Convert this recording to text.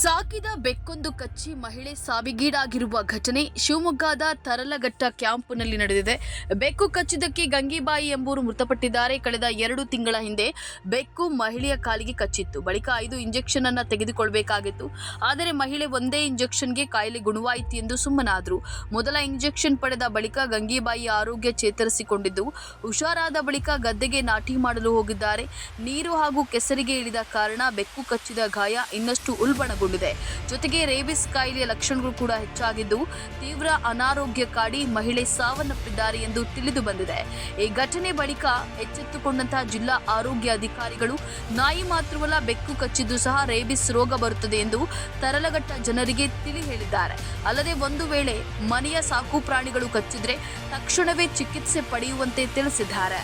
ಸಾಕಿದ ಬೆಕ್ಕೊಂದು ಕಚ್ಚಿ ಮಹಿಳೆ ಸಾವಿಗೀಡಾಗಿರುವ ಘಟನೆ ಶಿವಮೊಗ್ಗದ ತರಲಘಟ್ಟ ಕ್ಯಾಂಪ್ನಲ್ಲಿ ನಡೆದಿದೆ. ಬೆಕ್ಕು ಕಚ್ಚಿದ್ದಕ್ಕೆ ಗಂಗೀಬಾಯಿ ಎಂಬುವರು ಮೃತಪಟ್ಟಿದ್ದಾರೆ. ಕಳೆದ 2 ತಿಂಗಳ ಹಿಂದೆ ಬೆಕ್ಕು ಮಹಿಳೆಯ ಕಾಲಿಗೆ ಕಚ್ಚಿತ್ತು. ಬಳಿಕ 5 ಇಂಜೆಕ್ಷನ್ ಅನ್ನು ತೆಗೆದುಕೊಳ್ಳಬೇಕಾಗಿತ್ತು. ಆದರೆ ಮಹಿಳೆ ಒಂದೇ ಇಂಜೆಕ್ಷನ್ಗೆ ಕಾಯಿಲೆ ಗುಣವಾಯಿತು ಎಂದು ಸುಮ್ಮನಾದರು. ಮೊದಲ ಇಂಜೆಕ್ಷನ್ ಪಡೆದ ಬಳಿಕ ಗಂಗೀಬಾಯಿ ಆರೋಗ್ಯ ಚೇತರಿಸಿಕೊಂಡಿದ್ದು, ಹುಷಾರಾದ ಬಳಿಕ ಗದ್ದೆಗೆ ನಾಟಿ ಮಾಡಲು ಹೋಗಿದ್ದಾರೆ. ನೀರು ಹಾಗೂ ಕೆಸರಿಗೆ ಇಳಿದ ಕಾರಣ ಬೆಕ್ಕು ಕಚ್ಚಿದ ಗಾಯ ಇನ್ನಷ್ಟು ಉಲ್ಬಣಗೊಂಡಿದೆ. ಜೊತೆಗೆ ರೇಬಿಸ್ ಕಾಯಿಲೆಯ ಲಕ್ಷಣಗಳು ಕೂಡ ಹೆಚ್ಚಾಗಿದ್ದು, ತೀವ್ರ ಅನಾರೋಗ್ಯ ಕಾಡಿ ಮಹಿಳೆ ಸಾವನ್ನಪ್ಪಿದ್ದಾರೆ ಎಂದು ತಿಳಿದು ಬಂದಿದೆ. ಈ ಘಟನೆ ಬಳಿಕ ಎಚ್ಚೆತ್ತುಕೊಂಡಂತಹ ಜಿಲ್ಲಾ ಆರೋಗ್ಯ ಅಧಿಕಾರಿಗಳು ನಾಯಿ ಮಾತ್ರವಲ್ಲ, ಬೆಕ್ಕು ಕಚ್ಚಿದ್ದು ಸಹ ರೇಬಿಸ್ ರೋಗ ಬರುತ್ತದೆ ಎಂದು ತರಲಘಟ್ಟ ಜನರಿಗೆ ತಿಳಿ ಹೇಳಿದ್ದಾರೆ. ಅಲ್ಲದೆ ಒಂದು ವೇಳೆ ಮನೆಯ ಸಾಕು ಪ್ರಾಣಿಗಳು ಕಚ್ಚಿದ್ರೆ ತಕ್ಷಣವೇ ಚಿಕಿತ್ಸೆ ಪಡೆಯುವಂತೆ ತಿಳಿಸಿದ್ದಾರೆ.